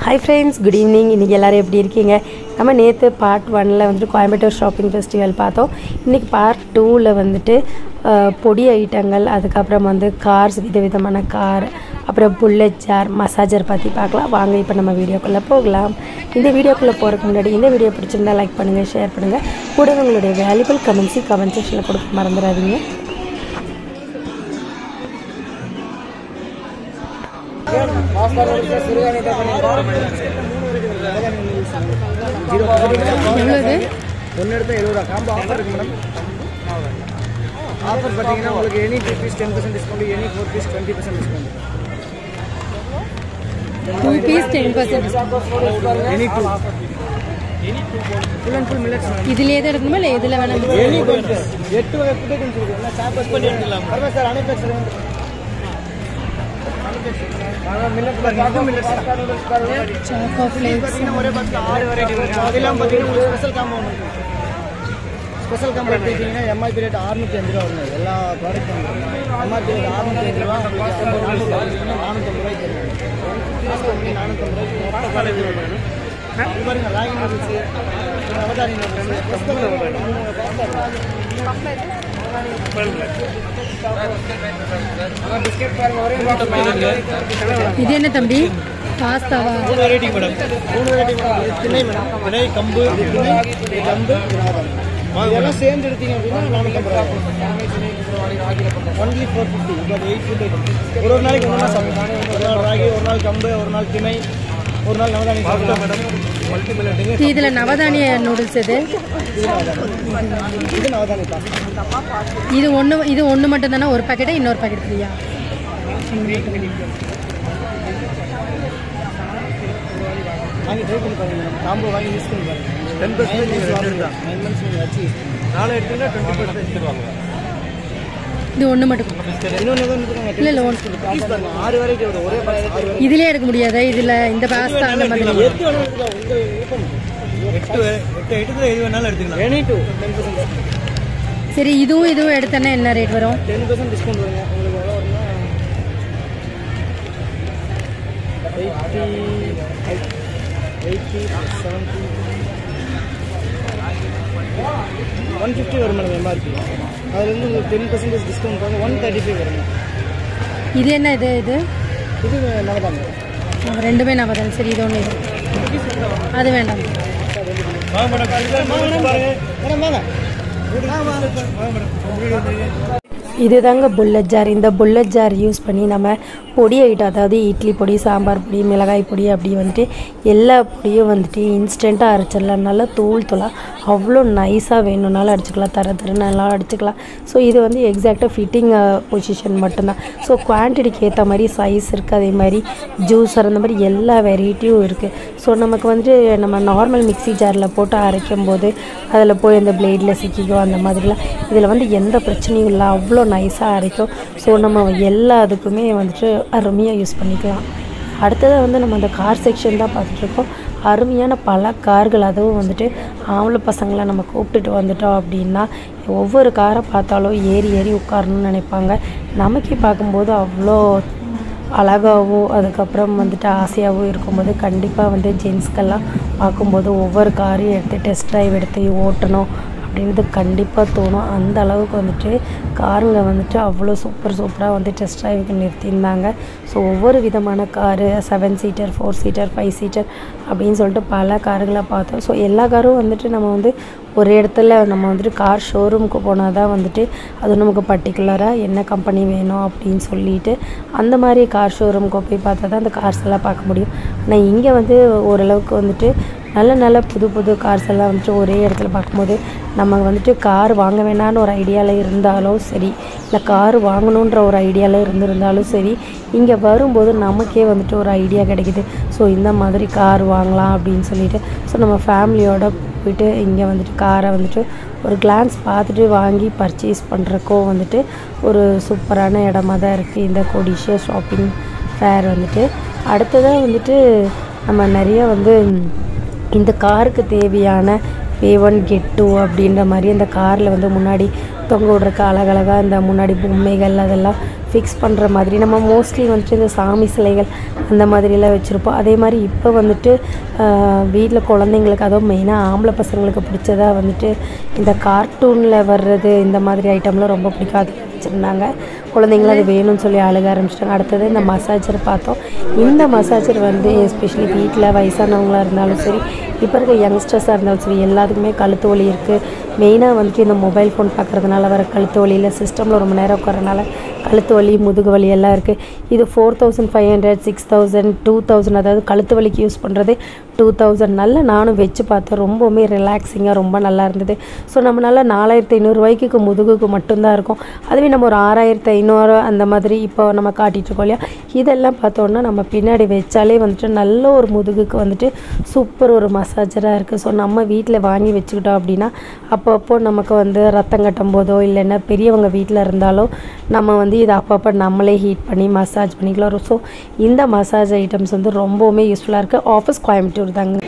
Hi friends, good evening. இன்னைக்கு எல்லாரும் எப்படி இருக்கீங்க? நம்ம நேத்து பார்ட் 1ல வந்து கோயம்புத்தூர் ஷாப்பிங் ஃபெஸ்டிவல் பார்த்தோம். இன்னைக்கு பார்ட் 2ல வந்துட்டு பொடி ஐட்டங்கள், அதுக்கு அப்புறம் வந்து கார்ஸ், விதவிதமான கார், அப்புறம் புல்லட் ஜார், மசாஜர் பத்தி பார்க்கலாம். வாங்க இப்போ நம்ம வீடியோக்குள்ள போகலாம். இந்த வீடியோக்குள்ள போறதுக்கு முன்னாடி இந்த வீடியோ பிடிச்சிருந்தா லைக் பண்ணுங்க, ஷேர் பண்ணுங்க. கூட உங்களுடைய வேல்யூபிள் கமெண்ட்ஸ் கமெண்ட் செக்ஷன்ல கொடுக்க மறந்துடாதீங்க. ஆஃபர் பார்த்தீங்கன்னா உங்களுக்கு any 2 piece 10% discount, any 4 piece 20% discount. 2 piece 10% any 2 full and full millets. இதுல எது எடுக்கணுமா இல்ல எதுல வேணாம்? எனி 8 வகை ஃபுட் ஐட்டம்ஸ் இருக்கு. எல்லாம் சாம்பஸ் பண்ணி எடுக்கலாம். பரவாயில்லை சார், அனுபெக்ஸ் மில்லட்ஸ் பாருங்க. மில்லட்ஸ் சாக்கோ ஃப்ளேக்ஸ் ஒரே பாக்ஸ்ல 6 வெரைட்டி வரும். அதெல்லாம் பார்த்தீங்கன்னா ஸ்பெஷல் காம்போ இருக்கு. ஸ்பெஷல் காம்போ எடுத்தீங்கன்னா எம்ஆர்பி ரேட் 650 ரூபா வரும். எல்லா ப்ராடக்ட்டும் எம்ஆர்பி ரேட் 650 ரூபா, 450 ரூபாய்க்கு தருவாங்க. 450 ரூபாய்க்கு பாருங்க. ராகி நூடுல்ஸ், நவதானி நூடுல்ஸ், பிஸ்கெட் பாருங்க. ஒரே இது என்ன தம்பி? பாஸ்தாவா? 3 வெரைட்டி மேடம். 3 variety madam. திணை மேடம். திணை, கம்பு, கம்பு, இதெல்லாம் சேர்ந்து எடுத்தீங்க அப்படின்னா 450 ரூபா. ஒன்லி 450. இப்போ 8 ஃபுட் ஐட்டம். ஒரு நாளைக்கு ஒன்றா சாப்பிடுவாங்க. ஒரு நாள் ராகி, ஒரு நாள் கம்பு, ஒரு நாள் திணை, ஒரு நாள் நவதானி சாப்பிட்டோம் மேடம். மல்டிபிள். இதுல நவதானிய நூடுல்ஸ் எது? இது நவதானி தான். இது ஒன்று மட்டும் தானே? ஒரு பாக்கெட்டா இன்னொரு பாக்கெட் ஃப்ரீயா? வாங்கி ட்ரை பண்ணி பாருங்க மேடம். காம்போ வாங்கி யூஸ் பண்ணி பாருங்க. 10% நீங்கள் தான் 9 months நீங்கள் வச்சு நாளை எடுத்தீங்கன்னா 20% எடுத்துருவாங்க. இது ஒன்று மட்டும். இன்னொன்று எதுவும் எடுத்துக்கோங்க. இல்லை இல்லை ஒன்று பாருங்க. 6 வெரைட்டி வரும். ஒரே 6 வெரைட்டி. இதுலேயே எடுக்க முடியாதா? இதில் இந்த பாஸ்தா அந்த மாதிரி எது வேணாலும் எடுத்துக்கலாம். உங்கள் விருப்பம். 8 ஐட்டத்தில் எது வேணாலும் எடுத்துக்கலாம். எனி 2 10%. சரி, இதுவும் எடுத்தேன்னா என்ன ரேட் வரும்? 10% டிஸ்கவுண்ட் வருங்க. உங்களுக்கு எவ்வளோ வரும்னா 80 70 150 வரும் மேடம் எம்ஆர்பி. அதுலேருந்து உங்களுக்கு 10% டிஸ்கவுண்ட் வந்து 135 வருங்க. இது என்ன? இது நவதானி. ரெண்டுமே நவதானி. சரி, இது ஒன்று. அது வேண்டாம். இதுதாங்க புல்லட் ஜார். இந்த புல்லட் ஜார் யூஸ் பண்ணி நம்ம பொடி ஐட்டம், அதாவது இட்லி பொடி, சாம்பார் பொடி, மிளகாய் பொடி, அப்படி வந்துட்டு எல்லா பொடியும் வந்துட்டு இன்ஸ்டண்ட்டாக அரைச்சிடலாம். நல்லா தூளாக அவ்வளோ நைஸாக வேணும்னாலும் அடிச்சுக்கலாம், தரனாலும் அடிச்சுக்கலாம். ஸோ இது வந்து எக்ஸாக்டாக ஃபிட்டிங் பொசிஷன் மட்டும்தான். ஸோ குவான்டிட்டிக்கு ஏற்ற மாதிரி சைஸ் இருக்குது. அதே மாதிரி ஜூஸர், அந்த மாதிரி எல்லா வெரைட்டியும் இருக்குது. ஸோ நமக்கு வந்துட்டு நம்ம நார்மல் மிக்ஸி ஜாரில் போட்டு அரைக்கும் போது அதில் போய் அந்த பிளேடில் சிக்கிக்கும், அந்த மாதிரிலாம். இதில் வந்து எந்த பிரச்சனையும் இல்லை, அவ்வளோ நைஸாக அரைக்கும். ஸோ நம்ம எல்லா இதுக்குமே வந்துட்டு அருமையாக யூஸ் பண்ணிக்கலாம். அடுத்ததாக வந்து நம்ம அந்த கார் செக்ஷன் தான் பார்த்துட்ருக்கோம். அருமையான பல கார்கள், அதுவும் வந்துட்டு ஆம்பளை பசங்களை நம்ம கூப்பிட்டுட்டு வந்துட்டோம் அப்படின்னா ஒவ்வொரு காரை பார்த்தாலும் ஏறி உட்காரணும்னு நினைப்பாங்க. நமக்கே பார்க்கும்போது அவ்வளோ அழகாகவும் அதுக்கப்புறம் வந்துட்டு ஆசையாகவும் இருக்கும்போது கண்டிப்பாக வந்து ஜென்ஸ்க்கெல்லாம் பார்க்கும்போது ஒவ்வொரு காரையும் எடுத்து டெஸ்ட் ட்ரைவ் எடுத்து ஓட்டணும் அப்படின்றது கண்டிப்பாக தோணும். அந்த அளவுக்கு வந்துட்டு காருங்க வந்துட்டு அவ்வளோ சூப்பராக வந்து டெஸ்ட் ட்ரைவுக்கு நிறுத்தியிருந்தாங்க. ஸோ ஒவ்வொரு விதமான காரு, 7 சீட்டர், 4 சீட்டர், 5 சீட்டர் அப்படின்னு சொல்லிட்டு பல காருகளை பார்த்தோம். ஸோ எல்லா காரும் வந்துட்டு நம்ம வந்து ஒரு இடத்துல நம்ம வந்துட்டு கார் ஷோரூமுக்கு போனால் தான் வந்துட்டு அது நமக்கு பர்டிகுலராக என்ன கம்பெனி வேணும் அப்படின்னு சொல்லிட்டு அந்த மாதிரி கார் ஷோரூமுக்கு போய் பார்த்தா தான் அந்த கார்ஸ் எல்லாம் பார்க்க முடியும். ஆனால் இங்கே வந்து ஓரளவுக்கு வந்துட்டு நல்ல புது கார்ஸ் எல்லாம் வந்துட்டு ஒரே இடத்துல பார்க்கும்போது நம்ம வந்துட்டு கார் வாங்க வேணான்னு ஒரு ஐடியாவில் இருந்தாலும் சரி, இல்லை கார் வாங்கணுன்ற ஒரு ஐடியாவில் இருந்திருந்தாலும் சரி, இங்கே வரும்போது நமக்கே வந்துட்டு ஒரு ஐடியா கிடைக்கிது. ஸோ இந்த மாதிரி கார் வாங்கலாம் அப்படின்னு சொல்லிட்டு ஸோ நம்ம ஃபேமிலியோட போயிட்டு இங்கே வந்துட்டு காரை வந்துட்டு ஒரு கிளான்ஸ் பார்த்துட்டு வாங்கி பர்ச்சேஸ் பண்ணுறக்கோ வந்துட்டு ஒரு சூப்பரான இடமா தான் இருக்குது இந்த கொடிஷியா ஷாப்பிங் ஃபேர் வந்துட்டு. அடுத்ததாக வந்துட்டு நம்ம நிறைய வந்து இந்த காருக்கு தேவையான pay one get two அப்படின்ற மாதிரி அந்த காரில் வந்து முன்னாடி தொங்க விட்றக்கு அழகழகாக இந்த முன்னாடி பொம்மைகள் அதெல்லாம் ஃபிக்ஸ் பண்ணுற மாதிரி நம்ம மோஸ்ட்லி வந்துட்டு இந்த சாமி சிலைகள் அந்த மாதிரிலாம் வச்சுருப்போம். அதே மாதிரி இப்போ வந்துட்டு வீட்டில் குழந்தைங்களுக்கு அதுவும் மெயினாக ஆம்பளை பசங்களுக்கு பிடிச்சதா வந்துட்டு இந்த கார்ட்டூனில் வர்றது இந்த மாதிரி ஐட்டம்லாம் ரொம்ப பிடிக்காது வச்சுருந்தாங்க. குழந்தைங்களும் அது வேணும்னு சொல்லி அழுக ஆரம்பிச்சிட்டாங்க. அடுத்தது இந்த மசாஜர் பார்த்தோம். இந்த மசாஜர் வந்து எஸ்பெஷலி வீட்டில் வயசானவங்களாக இருந்தாலும் சரி, இப்போ இருக்க யங்ஸ்டர்ஸாக இருந்தாலும் சரி, எல்லாத்துக்குமே கழுத்து வலி இருக்குது. மெயினாக வந்துட்டு இந்த மொபைல் ஃபோன் பார்க்குறதுனால வர கழுத்து வலியில் சிஸ்டமில் ரொம்ப நேரம் உட்காரனால கழுத்து வலி முதுகு வலி எல்லாம் இருக்குது. இது 4500, 6000, 2000, அதாவது கழுத்து வலிக்கு யூஸ் பண்ணுறது 2000. நல்லா நானும் வச்சு பார்த்தேன். ரொம்பவுமே ரிலாக்ஸிங்காக ரொம்ப நல்லா இருந்தது. ஸோ நம்மளால் 4500 முதுகுக்கு மட்டும்தான் இருக்கும். அதுவே நம்ம ஒரு 6500 அந்த மாதிரி இப்போ நம்ம காட்டிகிட்ருக்கோம் இல்லையா, இதெல்லாம் பார்த்தோன்னா நம்ம பின்னாடி வச்சாலே வந்துட்டு நல்ல ஒரு முதுகுக்கு வந்துட்டு சூப்பர் ஒரு மசாஜராக இருக்குது. ஸோ நம்ம வீட்டில் வாங்கி வச்சுக்கிட்டோம் அப்படின்னா அப்பப்போ நமக்கு வந்து ரத்தம் கட்டும் போதோ இல்லைன்னா பெரியவங்க வீட்டில் இருந்தாலும் நம்ம வந்து இதை அப்பப்போ நம்மளே ஹீட் பண்ணி மசாஜ் பண்ணிக்கலாம். ஸோ இந்த மசாஜ் ஐட்டம்ஸ் வந்து ரொம்பவுமே யூஸ்ஃபுல்லாக இருக்குது. ஆஃபீஸ் கோயம்புத்தூர் தாங்க.